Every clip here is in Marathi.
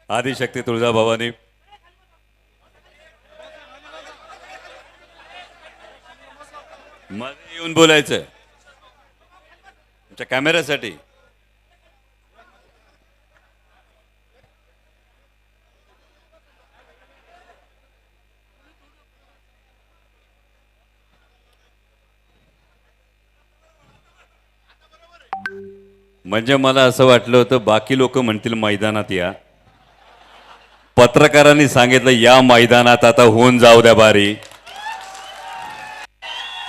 आदिशक्ती तुळजाभवानी मध्ये येऊन बोलायचं तुमच्या कॅमेऱ्यासाठी. म्हणजे मला असं वाटलं होतं बाकी लोक म्हणतील मैदानात या, पत्रकारांनी सांगितलं या मैदानात आता होऊन जाऊ द्या बारी.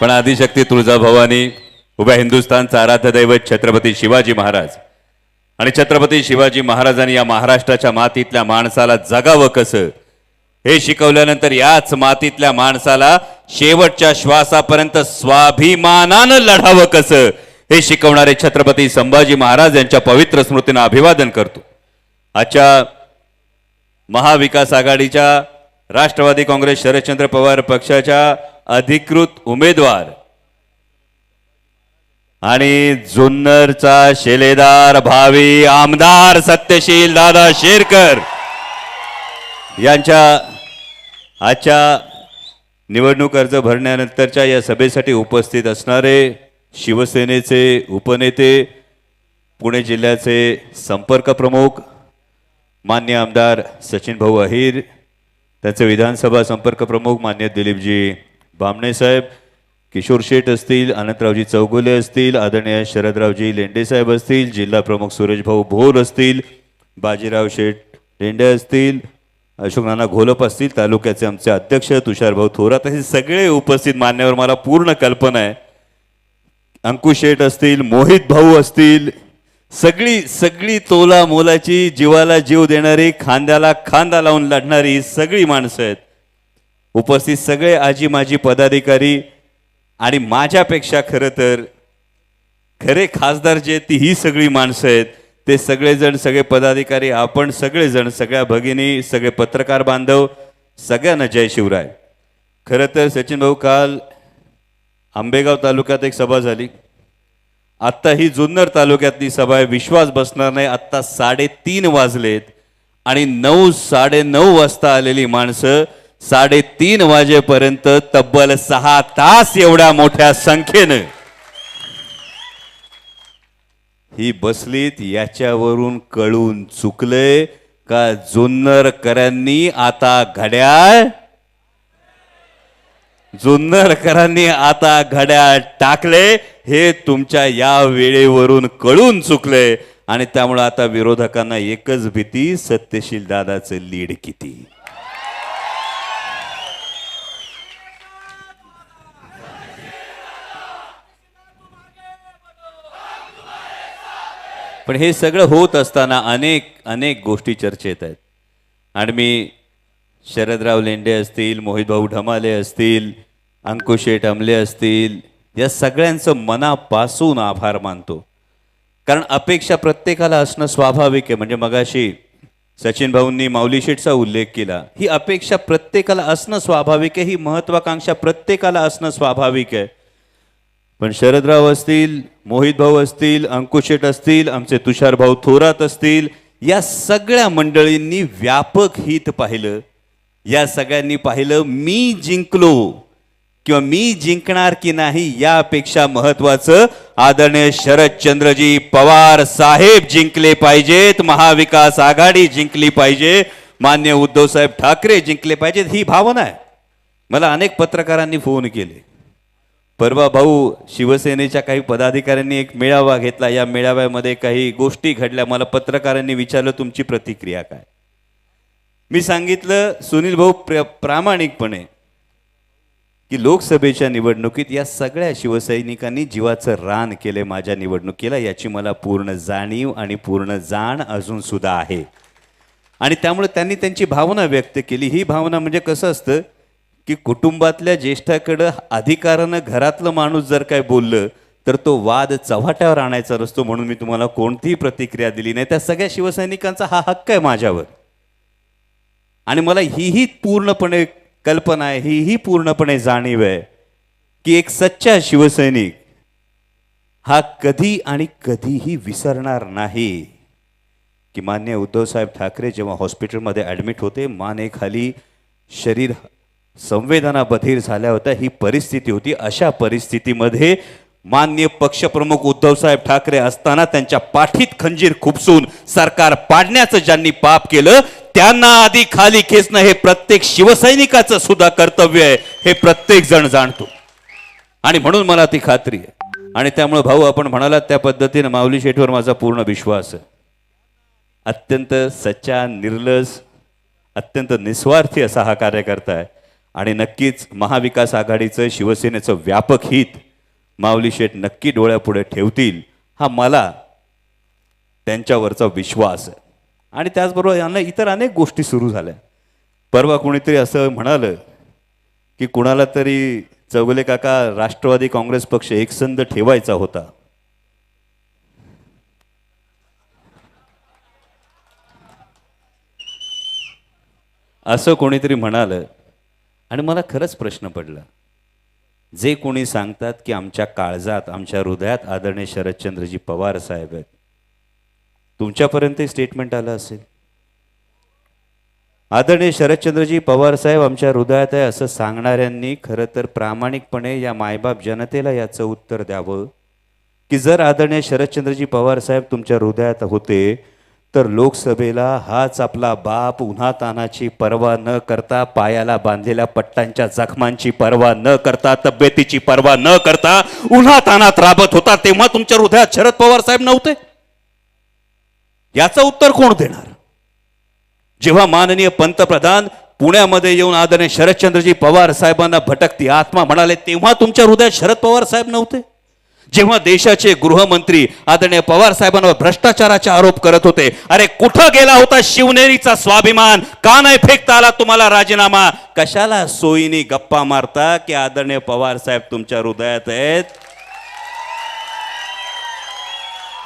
पण आदिशक्ती तुळजाभवानी उभ्या हिंदुस्थानचा आराध्य दैवत छत्रपती शिवाजी महाराज आणि छत्रपती शिवाजी महाराजांनी या महाराष्ट्राच्या मातीतल्या माणसाला जगावं कसं हे शिकवल्यानंतर याच मातीतल्या माणसाला शेवटच्या श्वासापर्यंत स्वाभिमानानं लढावं कसं हे शिकवणारे छत्रपती संभाजी महाराज यांच्या पवित्र स्मृतींना अभिवादन करतो. आजच्या महाविकास आघाडीच्या राष्ट्रवादी काँग्रेस शरदचंद्र पवार पक्षाच्या अधिकृत उमेदवार आणि जुन्नरचा शिलेदार भावी आमदार सत्यशील दादा शेरकर यांच्या आजच्या निवडणूक अर्ज भरण्यानंतरच्या या सभेसाठी उपस्थित असणारे शिवसेनेचे उपनेते, पुणे जिल्ह्याचे संपर्क प्रमुख मान्य आमदार सचिन भाऊ अहिर, त्यांचे विधानसभा संपर्क प्रमुख मान्य दिलीपजी बामणे साहेब, किशोर शेठ असतील, अनंतरावजी चौगुले असतील, आदरणीय शरदरावजी लेंडे साहेब असतील, जिल्हा प्रमुख सुरेश भाऊ भोर असतील, बाजीराव शेठ लेंडे असतील, अशोक नाना घोलप असतील, तालुक्याचे आमचे अध्यक्ष तुषार भाऊ थोरात, हे सगळे उपस्थित मान्यवर मला पूर्ण कल्पना आहे. अंकुश शेठ असतील, मोहित भाऊ असतील, सगळी तोला मोलाची जीवाला जीव देणारी खांद्याला खांदा लावून लढणारी सगळी माणसं आहेत. उपस्थित सगळे आजी माजी पदाधिकारी आणि माझ्यापेक्षा खरं तर खरे खासदार जे ती ही सगळी माणसं आहेत, ते सगळेजण, सगळे पदाधिकारी, आपण सगळेजण, सगळ्या भगिनी, सगळे पत्रकार बांधव, सगळ्यांना जय शिवराय. खरं तर सचिन भाऊ, काल आंबेगाव तालुक्यात एक सभा झाली, आत्ता ही जुन्नर तालुक्यातली सभा आहे. विश्वास बसणार नाही, आत्ता 3:30 वाजलेत आणि 9-9:30 वाजता आलेली माणसं 3:30 वाजेपर्यंत तब्बल 6 तास एवढ्या मोठ्या संख्येनं ही बसलीत. याच्यावरून कळून चुकलंय का जुन्नरकरांनी आता घड्याळ टाकले, हे तुमच्या या वेळेवरून कळून चुकले. आणि त्यामुळे आता विरोधकांना एकच भीती, सत्यशील दादाचं लीड किती. पण हे सगळं होत असताना अनेक गोष्टी चर्चेत आहेत. आणि मी शरदराव लेंडे असतील, मोहित भाऊ ढमाले असतील, अंकुश शेठ अमले असतील, या सगळ्यांचं मनापासून आभार मानतो. कारण अपेक्षा प्रत्येकाला असणं स्वाभाविक आहे. म्हणजे मगाशी सचिन भाऊंनी माऊली शेठचा उल्लेख केला, ही अपेक्षा प्रत्येकाला असणं स्वाभाविक आहे, ही महत्वाकांक्षा प्रत्येकाला असणं स्वाभाविक आहे. पण शरदराव असतील, मोहित भाऊ असतील, अंकुश शेठ असतील, आमचे तुषार भाऊ थोरात असतील, या सगळ्या मंडळींनी व्यापक हित पाहिलं. या सगळ्यांनी पाहिलं मी जिंकलो किंवा मी जिंकणार की नाही, यापेक्षा महत्वाचं आदरणीय शरदचंद्रजी पवार साहेब जिंकले पाहिजेत, महाविकास आघाडी जिंकली पाहिजे, मान्य उद्धव साहेब ठाकरे जिंकले पाहिजेत, ही भावना आहे. मला अनेक पत्रकारांनी फोन केले. परवा भाऊ शिवसेनेच्या काही पदाधिकाऱ्यांनी एक मेळावा घेतला, या मेळाव्यामध्ये काही गोष्टी घडल्या. मला पत्रकारांनी विचारलं तुमची प्रतिक्रिया काय. मी सांगितलं सुनील भाऊ प्रामाणिकपणे की लोकसभेच्या निवडणुकीत या सगळ्या शिवसैनिकांनी जीवाचं रान केले माझ्या निवडणुकीला, याची मला पूर्ण जाणीव आणि पूर्ण जाण अजून सुद्धा आहे. आणि त्यामुळे त्यांनी त्यांची भावना व्यक्त केली. ही भावना म्हणजे कसं असतं की कुटुंबातल्या ज्येष्ठाकडं अधिकारानं घरातलं माणूस जर काय बोललं तर तो वाद चव्हाट्यावर आणायचा नसतो, म्हणून मी तुम्हाला कोणतीही प्रतिक्रिया दिली नाही. त्या सगळ्या शिवसैनिकांचा हा हक्क आहे माझ्यावर. आणि मला हीही पूर्णपणे कल्पना आहे, हीही पूर्णपणे जाणीव आहे की एक सच्चा शिवसैनिक हा कधी आणि कधीही विसरणार नाही की माननीय उद्धवसाहेब ठाकरे जेव्हा हॉस्पिटलमध्ये ॲडमिट होते, मानेखाली शरीर संवेदना बधीर झाल्या होत्या, ही परिस्थिती होती. अशा परिस्थितीमध्ये माननीय पक्षप्रमुख उद्धवसाहेब ठाकरे असताना त्यांच्या पाठीत खंजीर खुपसून सरकार पाडण्याचं ज्यांनी पाप केलं त्यांना आधी खाली खेचणं हे प्रत्येक शिवसैनिकाचं सुद्धा कर्तव्य आहे, हे प्रत्येक जण जाणतो. आणि म्हणून मला ती खात्री आहे. आणि त्यामुळे भाऊ, आपण म्हणालात त्या पद्धतीने माऊली शेठवर माझा पूर्ण विश्वास आहे. अत्यंत सच्चा, निर्लज, अत्यंत निस्वार्थी असा हा कार्यकर्ता आहे. आणि नक्कीच महाविकास आघाडीचं, शिवसेनेचं व्यापक हित माऊली शेठ नक्की डोळ्यापुढे ठेवतील, हा मला त्यांच्यावरचा विश्वास आहे. आणि त्याचबरोबर यांना इतर अनेक गोष्टी सुरू झाल्या. परवा कोणीतरी असं म्हणालं की कुणाला तरी चौगुले काका राष्ट्रवादी काँग्रेस पक्ष एकसंध ठेवायचा होता. असं कोणीतरी म्हणालं. आणि मला खरंच प्रश्न पडला, जे कोणी सांगतात की आमच्या काळजात, आमच्या हृदयात आदरणीय शरदचंद्रजी पवार साहेब आहेत, तुमच्यापर्यंत स्टेटमेंट आलं असेल, आदरणीय शरदचंद्रजी पवार साहेब आमच्या हृदयात आहे असं सांगणाऱ्यांनी खरं तर प्रामाणिकपणे या मायबाप जनतेला याचं उत्तर द्यावं की जर आदरणीय शरदचंद्रजी पवार साहेब तुमच्या हृदयात होते तर लोकसभेला हाच आपला बाप उन्हातानाची पर्वा न करता, पायाला बांधलेल्या पट्ट्यांच्या जखमांची पर्वा न करता, तब्येतीची पर्वा न करता उन्हातानात राबत होता, तेव्हा तुमच्या हृदयात शरद पवार साहेब नव्हते? याचं उत्तर कोण देणार? जेव्हा माननीय पंतप्रधान पुण्यामध्ये येऊन आदरणीय शरदचंद्रजी पवार साहेबांना भटकती आत्मा म्हणाले, तेव्हा तुमच्या हृदयात शरद पवार साहेब नव्हते? जेव्हा देशाचे गृहमंत्री आदरणीय पवार साहेबांवर भ्रष्टाचाराचे आरोप करत होते, अरे कुठं गेला होता शिवनेरीचा स्वाभिमान? का नाही फेकता आला तुम्हाला राजीनामा? कशाला सोयीनी गप्पा मारता की आदरणीय पवार साहेब तुमच्या हृदयात आहेत?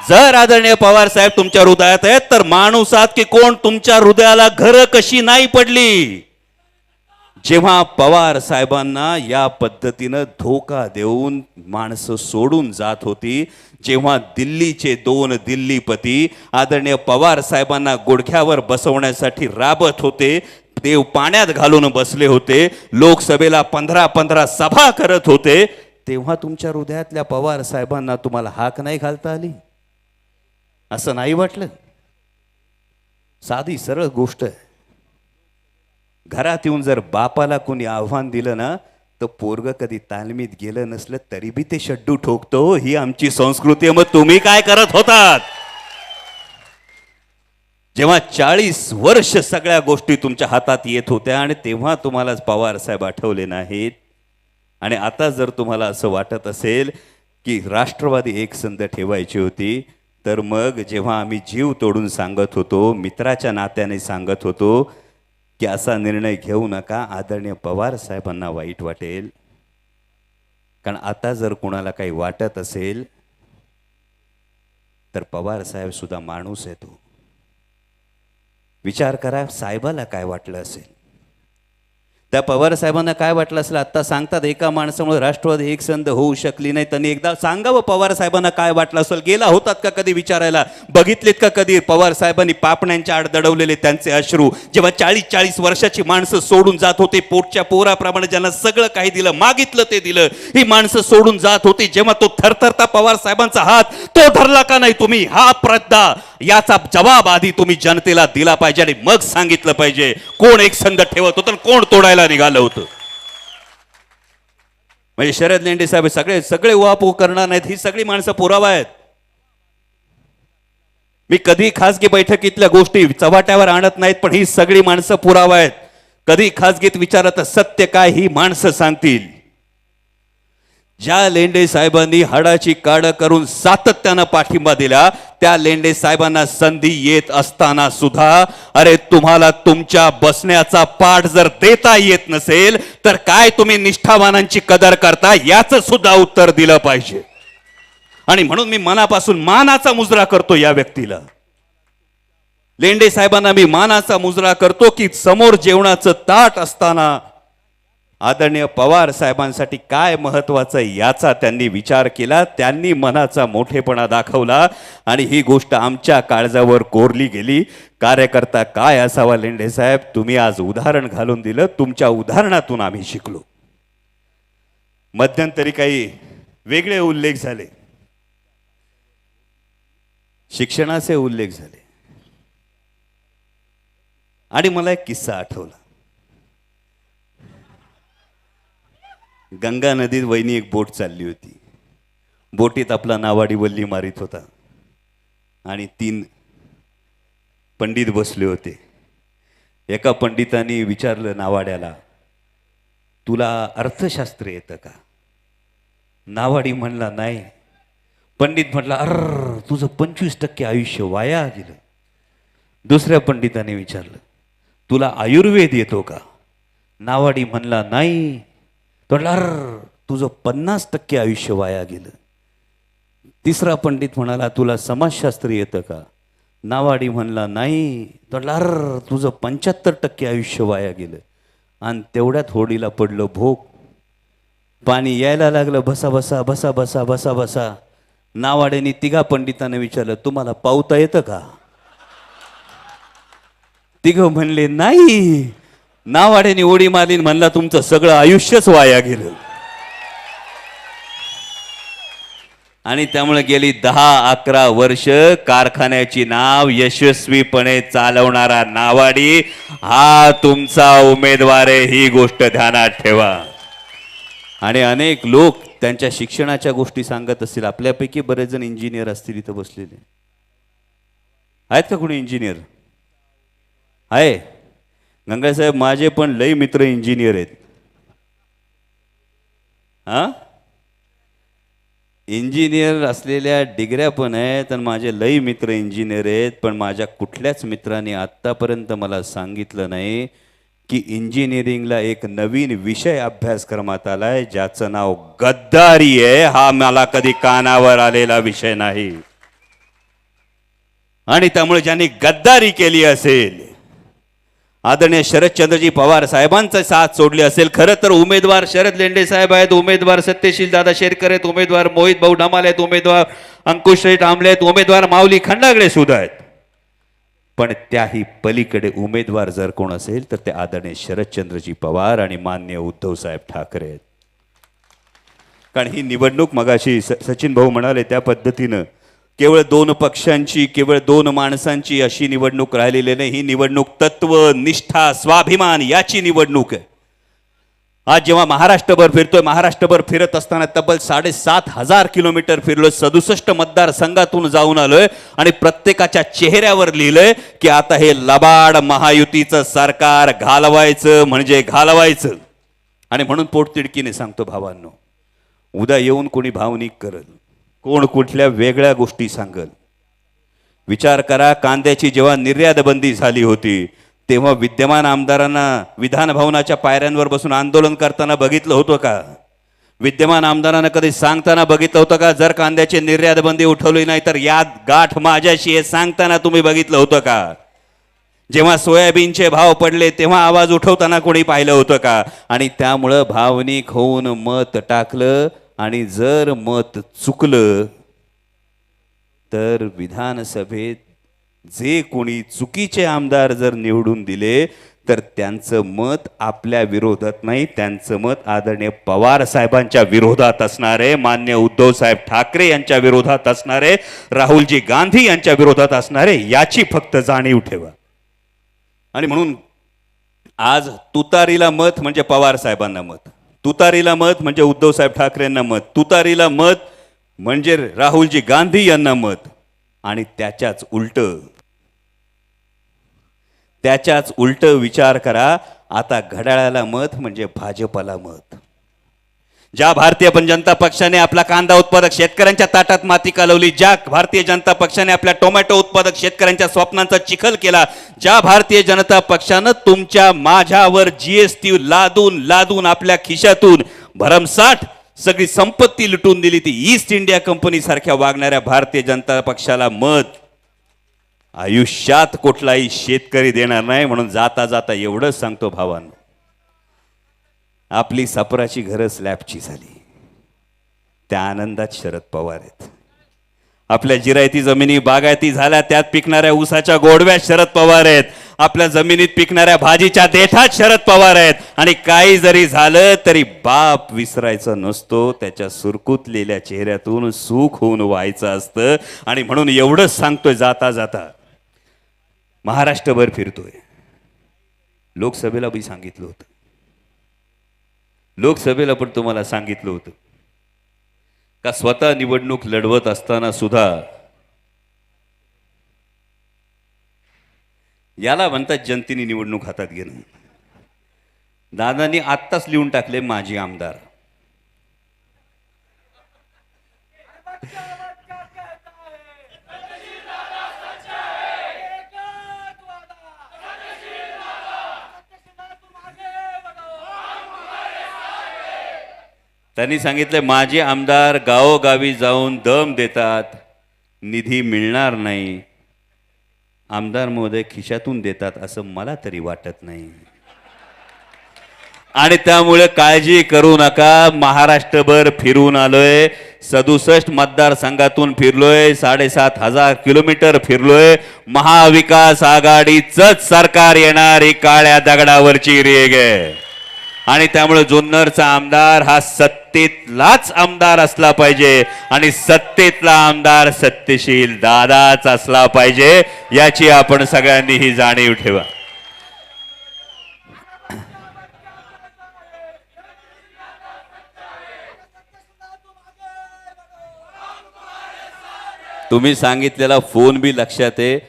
जर आदरणीय पवार साहेब तुमच्या हृदयात आहेत तर माणूस आहात की कोण तुमच्या हृदयाला घर कशी नाही पडली? जेव्हा पवार साहेबांना या पद्धतीनं धोका देऊन माणसं सोडून जात होती, जेव्हा दिल्लीचे 2 दिल्लीपती आदरणीय पवार साहेबांना गुडघ्यावर बसवण्यासाठी राबत होते, देव पाण्यात घालून बसले होते, लोकसभेला 15 सभा करत होते, तेव्हा तुमच्या हृदयातल्या पवार साहेबांना तुम्हाला हाक नाही घालता आली? असं नाही वाटलं? साधी सरळ गोष्ट आहे. घरात येऊन जर बापाला कोणी आव्हान दिलं ना तर पोरग कधी तालमीत गेलं नसलं तरी बी ते शड्डू ठोकतो. ही आमची संस्कृती आहे. मग तुम्ही काय करत होतात? जेव्हा 40 वर्ष सगळ्या गोष्टी तुमच्या हातात येत होत्या आणि तेव्हा तुम्हालाच पवार साहेब आठवले नाहीत. आणि आता जर तुम्हाला असं वाटत असेल की राष्ट्रवादी एकसंध ठेवायची होती, तर मग जेव्हा आम्ही जीव तोडून सांगत होतो, मित्राच्या नात्याने सांगत होतो की असा निर्णय घेऊ नका, आदरणीय पवार साहेबांना वाईट वाटेल. कारण आता जर कोणाला काही वाटत असेल तर पवार साहेब सुद्धा माणूस आहे. तो विचार करा, साहेबाला काय वाटलं असेल, त्या पवार साहेबांना काय वाटलं असेल. आता सांगतात एका माणसामुळे राष्ट्रवादी एकसंध होऊ शकली नाही. त्यांनी एकदा सांगावं पवार साहेबांना काय वाटलं असेल. गेला होतात का कधी विचारायला? बघितलेत का कधी पवार साहेबांनी पापण्यांच्या आड दडवलेले त्यांचे अश्रू? जेव्हा 40 वर्षाची माणसं सोडून जात होते, पोटच्या पोराप्रमाणे ज्यांना सगळं काही दिलं, मागितलं ते दिलं, ही माणसं सोडून जात होती, जेव्हा तो थरथरता पवार साहेबांचा हात तो धरला का नाही तुम्ही? हा प्रश्न, याचा जवाब आधी तुम्ही जनतेला दिला पाहिजे आणि मग सांगितलं पाहिजे कोण एकसंध ठेवत होतं, कोण तोडायला निघालं होतं. म्हणजे शरद लेंडे साहेब सगळे उहापोह करणार नाहीत. ही सगळी माणसं पुरावा आहेत. मी कधी खासगी बैठकीतल्या गोष्टी चव्हाट्यावर आणत नाहीत, पण ही सगळी माणसं पुरावा आहेत. कधी खासगीत विचारत सत्य काय ही माणसं सांगतील. ज्या लेंडे साहेबांनी हाडाची काढ करून सातत्यानं पाठिंबा दिला, त्या लेंडे साहेबांना संधी येत असताना सुद्धा अरे तुम्हाला तुमच्या बसण्याचा पाठ जर देता येत नसेल तर काय तुम्ही निष्ठावानांची कदर करता, याचं सुद्धा उत्तर दिलं पाहिजे. आणि म्हणून मी मनापासून मानाचा मुजरा करतो या व्यक्तीला. लेंडे साहेबांना मी मानाचा मुजरा करतो की समोर जेवणाचं ताट असताना आदरणीय पवार साहेबांसाठी काय महत्वाचं याचा त्यांनी विचार केला, त्यांनी मनाचा मोठेपणा दाखवला आणि ही गोष्ट आमच्या काळजावर कोरली गेली. कार्यकर्ता काय असावा लेंडे साहेब, तुम्ही आज उदाहरण घालून दिलं. तुमच्या उदाहरणातून आम्ही शिकलो. मध्यंतरी काही वेगळे उल्लेख झाले, शिक्षणाचे उल्लेख झाले आणि मला एक किस्सा आठवला. गंगा नदीत वहिनी एक बोट चालली होती. बोटीत आपला नावाडी वल्ली मारित होता आणि 3 पंडित बसले होते. एका पंडितांनी विचारलं नावाड्याला, तुला अर्थशास्त्र येतं का? नावाडी म्हणला नाही. पंडित म्हटला, अर तुझं 25% आयुष्य वाया गेलं. दुसऱ्या पंडिताने विचारलं, तुला आयुर्वेद येतो का? नावाडी म्हणला नाही. तो म्हटला, अर तुझं 50% आयुष्य वाया गेलं. तिसरा पंडित म्हणाला, तुला समाजशास्त्र येतं का? नावाडी म्हणला नाही. तो म्हटला, अर तुझं 75% आयुष्य वाया गेलं. आणि तेवढ्यात होडीला पडलं भोग. पाणी यायला लागलं बसा बसा बसा बसा बसा बसा. नावाड्याने 3 पंडितांना विचारलं, तुम्हाला पावता येतं का? 3 म्हणले नाही. नावाड्याने उडी मारली, म्हणला तुमचं सगळं आयुष्यच वाया गेलं. आणि त्यामुळे गेली 10-11 वर्ष कारखान्याची नाव यशस्वीपणे चालवणारा नावाडी हा तुमचा उमेदवार आहे, ही गोष्ट ध्यानात ठेवा. आणि अनेक लोक त्यांच्या शिक्षणाच्या गोष्टी सांगत असतील. आपल्यापैकी बरेच जण इंजिनियर असतील इथं बसलेले. आहेत का कोणी इंजिनियर? आहे. गंगा साहेब माझे पण लई मित्र इंजिनियर आहेत. हा, इंजिनियर असलेल्या डिग्र्या पण आहेत आणि माझे लई मित्र इंजिनियर आहेत. पण माझ्या कुठल्याच मित्राने आत्तापर्यंत मला सांगितलं नाही की इंजिनिअरिंगला एक नवीन विषय अभ्यासक्रमात आलाय ज्याचं नाव गद्दारी आहे. हा मला कधी कानावर आलेला विषय नाही. आणि त्यामुळे ज्यांनी गद्दारी केली असेल, आदरणीय शरदचंद्रजी पवार साहेबांचा साथ सोडली असेल. खरं तर उमेदवार शरद लेंडे साहेब आहेत, उमेदवार सत्यशील दादा शेरकर आहेत, उमेदवार मोहित भाऊ ढमाले आहेत, उमेदवार अंकुश आमले आहेत, उमेदवार माऊली खंडागळे सुद्धा आहेत. पण त्याही पलीकडे उमेदवार जर कोण असेल तर ते आदरणीय शरदचंद्रजी पवार आणि माननीय उद्धव साहेब ठाकरे आहेत. कारण ही निवडणूक मगाशी सचिन भाऊ म्हणाले त्या पद्धतीनं केवळ 2 पक्षांची, केवळ 2 माणसांची अशी निवडणूक राहिलेली नाही. ही निवडणूक तत्व, निष्ठा, स्वाभिमान याची निवडणूक आहे. आज जेव्हा महाराष्ट्रभर फिरतोय, महाराष्ट्रभर फिरत असताना तब्बल 7,500 किलोमीटर फिरलोय, 67 मतदारसंघातून जाऊन आलोय आणि प्रत्येकाच्या चेहऱ्यावर लिहिलंय की आता हे लबाड महायुतीचं सरकार घालवायचं म्हणजे घालवायचं. आणि म्हणून पोटतिडकीने सांगतो भावांनो, उद्या येऊन कोणी भावनिक करल, कोण कुठल्या वेगळ्या गोष्टी सांगल. विचार करा, कांद्याची जेव्हा निर्यात बंदी झाली होती तेव्हा विद्यमान आमदारांना विधान भवनाच्या पायऱ्यांवर बसून आंदोलन करताना बघितलं होतं का? विद्यमान आमदारांना कधी सांगताना बघितलं होतं का जर कांद्याची निर्यात बंदी उठवली नाही तर यात गाठ माझ्याशी हे सांगताना तुम्ही बघितलं होतं का? जेव्हा सोयाबीनचे भाव पडले तेव्हा आवाज उठवताना कोणी पाहिलं होतं का? आणि त्यामुळं भावनिक होऊन मत टाकलं आणि जर मत चुकलं तर विधानसभेत जे कोणी चुकीचे आमदार जर निवडून दिले तर त्यांचं मत आपल्या विरोधात नाही, त्यांचं मत आदरणीय पवार साहेबांच्या विरोधात असणार आहे, मान्य उद्धव साहेब ठाकरे यांच्या विरोधात असणार आहे, राहुलजी गांधी यांच्या विरोधात असणार आहे. याची फक्त जाणीव ठेवा. आणि म्हणून आज तुतारीला मत म्हणजे पवार साहेबांना मत, तुतारीला मत म्हणजे उद्धव साहेब ठाकरेंना मत, तुतारीला मत म्हणजे राहुलजी गांधी यांना मत. आणि त्याच्याच उलट विचार करा, आता घड्याळाला मत म्हणजे भाजपला मत. ज्या भारतीय जनता पक्षाने आपला कांदा उत्पादक शेतकऱ्यांच्या ताटात माती कालवली, ज्या भारतीय जनता पक्षाने आपल्या टोमॅटो उत्पादक शेतकऱ्यांच्या स्वप्नांचा चिखल केला, ज्या भारतीय जनता पक्षानं तुमच्या माझ्यावर जीएसटी लादून लादून आपल्या खिशातून भरमसाठ सगळी संपत्ती लुटून दिली, ती ईस्ट इंडिया कंपनी सारख्या वागणाऱ्या भारतीय जनता पक्षाला मत आयुष्यात कुठलाही शेतकरी देणार नाही. म्हणून जाता जाता एवढंच सांगतो भावांनो, आपली सपराची घरं स्लॅबची झाली. त्या आनंदात शरद पवार आहेत. आपल्या जिरायती जमिनी बागायती झाल्या, त्यात पिकणाऱ्या ऊसाच्या गोडव्यात शरद पवार आहेत. आपल्या जमिनीत पिकणाऱ्या भाजीच्या देठात शरद पवार आहेत. आणि काही जरी झालं तरी बाप विसरायचा नसतो, त्याच्या सुरकुतलेल्या चेहऱ्यातून सुख होऊन व्हायचं असतं. आणि म्हणून एवढंच सांगतोय जाता जाता, महाराष्ट्रभर फिरतोय. लोकसभेला बी सांगितलं होतं, लोकसभेला पण तुम्हाला सांगितलं होतं का स्वतः निवडणूक लढवत असताना सुद्धा याला म्हणतात जनतेने निवडणूक हातात घेणं. दादांनी आत्ताच लिहून टाकले माजी आमदार. त्यांनी सांगितले माझे आमदार गावोगावी जाऊन दम देतात, निधी मिळणार नाही, आमदार महोदय खिशातून देतात असं मला तरी वाटत नाही. आणि त्यामुळे काळजी करू नका, महाराष्ट्रभर फिरून आलोय, 67 मतदारसंघातून फिरलोय, 7,500 किलोमीटर फिरलोय. महाविकास आघाडीचंच सरकार येणार ही काळ्या दगडावरची रेग आहे. आणि त्यामुळे जुन्नरचा आमदार हा सत्तेतलाच आमदार असला पाहिजे आणि सत्तेतला आमदार सत्यशील दादाच असला पाहिजे, याची आपण सगळ्यांनी ही जाणीव ठेवा. तुम्ही सांगितलेला फोन बी लक्षात आहे.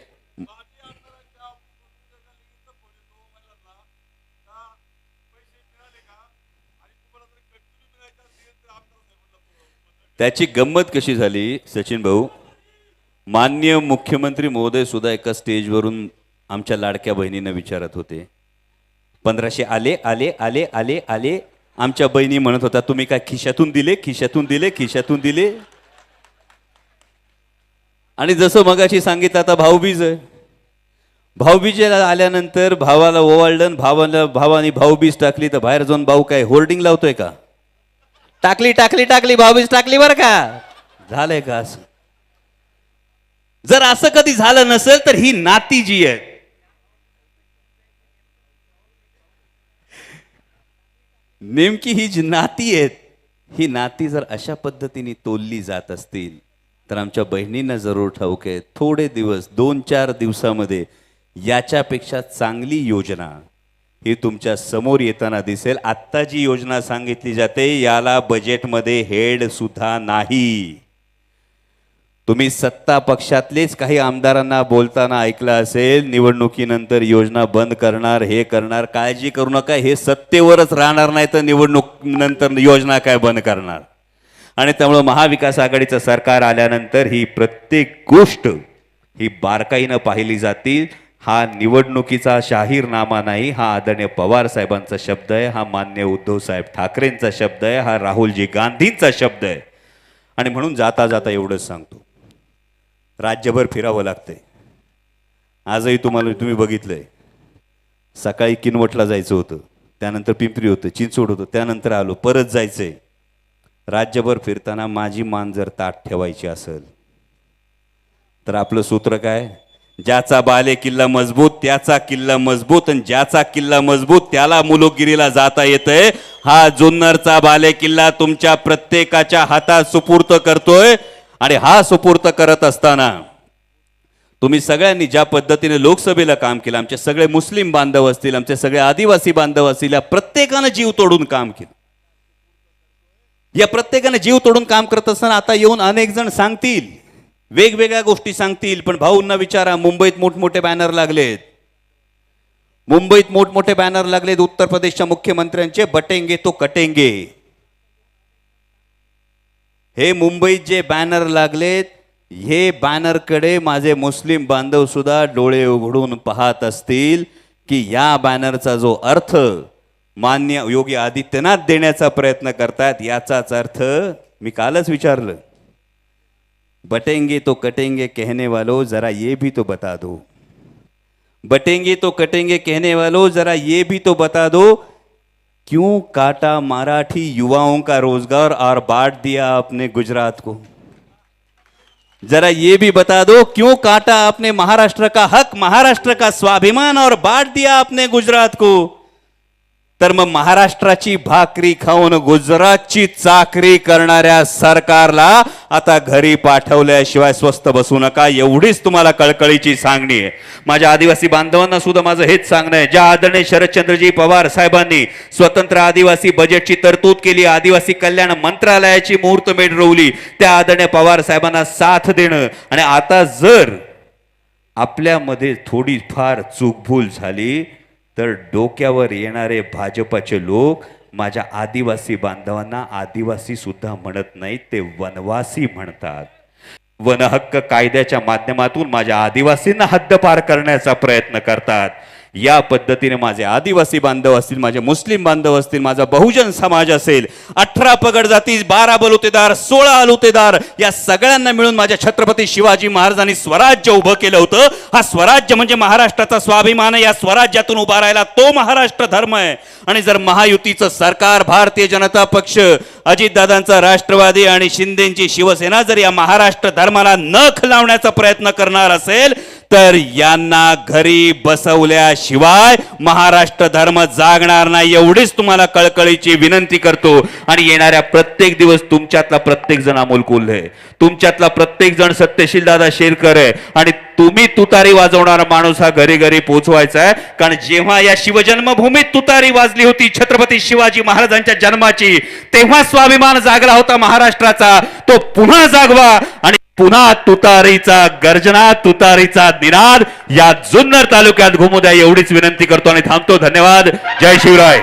त्याची गंमत कशी झाली सचिन भाऊ, माननीय मुख्यमंत्री महोदय सुद्धा एका स्टेजवरून आमच्या लाडक्या बहिणींना विचारत होते, 1500 आले आले आले आले आले. आमच्या बहिणी म्हणत होता तुम्ही काय खिशातून दिले, खिशातून दिले, खिशातून दिले. आणि जसं मगाशी सांगितलं आता भाऊबीज आहे, भाऊबीजेला आल्यानंतर भावाला ओवाळलं, भावाने भाऊबीज टाकली तर बाहेर जाऊन भाऊ काय होर्डिंग लावतोय का, टाकली टाकली टाकली भाऊबीज टाकली बरं का, झालंय का असं? जर असं कधी झालं नसेल तर ही नाती जी आहे, नेमकी ही जी नाती आहेत, ही नाती जर अशा पद्धतीने तोलली जात असतील तर आमच्या बहिणींना जरूर ठाऊक आहे, थोडे दिवस 2-4 दिवसामध्ये याच्यापेक्षा चांगली योजना ही तुमच्या समोर येताना दिसेल. आत्ता जी योजना सांगितली जाते याला बजेटमध्ये हेड सुद्धा नाही. तुम्ही सत्ता पक्षातलेच काही आमदारांना बोलताना ऐकलं असेल, निवडणुकीनंतर योजना बंद करणार, हे करणार. काळजी करू नका, हे सत्तेवरच राहणार नाही तर निवडणूक नंतर योजना काय बंद करणार. आणि त्यामुळे महाविकास आघाडीचं सरकार आल्यानंतर ही प्रत्येक गोष्ट ही बारकाईनं पाहिली जातील. हा निवडणुकीचा जाहीरनामा नाही, हा आदरणीय पवार साहेबांचा शब्द आहे, हा मान्य उद्धव साहेब ठाकरेंचा शब्द आहे, हा राहुलजी गांधींचा शब्द आहे. आणि म्हणून जाता जाता एवढंच सांगतो, राज्यभर फिरावं लागतंय. आजही तुम्ही बघितलंय, सकाळी किनवटला जायचं होतं, त्यानंतर पिंपरी होतं, चिंचवड होतं, त्यानंतर आलो, परत जायचंय. राज्यभर फिरताना माझी मान जर ताट ठेवायची असेल तर आपलं सूत्र काय, ज्याचा बाले किल्ला मजबूत त्याचा किल्ला मजबूत, आणि ज्याचा किल्ला मजबूत त्याला मुलुकगिरीला जाता येतंय. हा जुन्नरचा बाले किल्ला तुमच्या प्रत्येकाच्या हातात सुपूर्त करतोय. आणि हा सुपूर्त करत असताना तुम्ही सगळ्यांनी ज्या पद्धतीने लोकसभेला काम केलं, आमचे सगळे मुस्लिम बांधव असतील, आमचे सगळे आदिवासी बांधव असतील, या प्रत्येकाने जीव तोडून काम केलं. या प्रत्येकाने जीव तोडून काम करत असताना आता येऊन अनेक जण सांगतील, वेगवेगळ्या गोष्टी सांगतील, पण भाऊंना विचारा, मुंबईत मोठमोठे बॅनर लागलेत, मुंबईत मोठमोठे बॅनर लागलेत उत्तर प्रदेशच्या मुख्यमंत्र्यांचे, बटेंगे तो कटेंगे. हे मुंबईत जे बॅनर लागलेत, हे बॅनरकडे माझे मुस्लिम बांधव सुद्धा डोळे उघडून पाहत असतील की या बॅनरचा जो अर्थ मान्य योगी आदित्यनाथ देण्याचा प्रयत्न करतात, याचाच अर्थ मी कालच विचारलं, बटेंगे तो कटेंगे कहने वालों जरा ये भी तो बता दो, बटेंगे तो कटेंगे कहने वालों जरा ये भी तो बता दो क्यों काटा मराठी युवाओं का रोजगार और बांट दिया आपने गुजरात को? जरा ये भी बता दो, क्यों काटा आपने महाराष्ट्र का हक, महाराष्ट्र का स्वाभिमान और बांट दिया आपने गुजरात को? तर मग महाराष्ट्राची भाकरी खाऊन गुजरातची चाकरी करणाऱ्या सरकारला आता घरी पाठवल्याशिवाय स्वस्थ बसू नका, एवढीच तुम्हाला कळकळीची सांगणी आहे. माझ्या आदिवासी बांधवांना सुद्धा माझं हेच सांगणं आहे. ज्या आदरणीय शरदचंद्रजी पवार साहेबांनी स्वतंत्र आदिवासी बजेटची तरतूद केली, आदिवासी कल्याण मंत्रालयाची मुहूर्तमेढ रोवली, त्या आदरणीय पवार साहेबांना साथ देणं. आणि आता जर आपल्यामध्ये थोडीफार चूकभूल झाली तर डोक्यावर येणारे भाजपाचे लोक माझ्या आदिवासी बांधवांना आदिवासी सुद्धा म्हणत नाहीत, ते वनवासी म्हणतात. वनहक्क कायद्याच्या माध्यमातून माझ्या आदिवासींना हद्दपार करण्याचा प्रयत्न करतात. या पद्धतीने माझे आदिवासी बांधव असतील, माझे मुस्लिम बांधव असतील, माझा बहुजन समाज असेल, 18 पगड जाती, 12 बलुतेदार, 16 अलुतेदार, या सगळ्यांना मिळून माझ्या छत्रपती शिवाजी महाराजांनी स्वराज्य उभं केलं होतं. हा स्वराज्य म्हणजे महाराष्ट्राचा स्वाभिमान आहे. या स्वराज्यातून उभा राहिला तो महाराष्ट्र धर्म आहे. आणि जर महायुतीचं सरकार, भारतीय जनता पक्ष, अजितदादांचा राष्ट्रवादी आणि शिंदेची शिवसेना जर या महाराष्ट्र धर्माला नख लावण्याचा प्रयत्न करणार असेल तर यांना घरी बसवल्याशिवाय महाराष्ट्र धर्म जागणार नाही, एवढीच तुम्हाला कळकळीची विनंती करतो. आणि येणाऱ्या प्रत्येक दिवस तुमच्यातला प्रत्येक जण अमोल कोल्हे, तुमच्यातला प्रत्येक जण सत्यशील दादा शेरकर आहे. आणि तुम्ही तुतारी वाजवणारा माणूस हा घरी घरी पोहोचवायचा आहे. कारण जेव्हा या शिवजन्मभूमीत तुतारी वाजली होती छत्रपती शिवाजी महाराजांच्या जन्माची, तेव्हा स्वाभिमान जागला होता महाराष्ट्राचा, तो पुन्हा जागवा. आणि पुन्हा तुतारीचा गर्जना, तुतारीचा निनाद या जुन्नर तालुक्यात घुमू द्या, एवढीच विनंती करतो आणि थांबतो. धन्यवाद. जय शिवराय.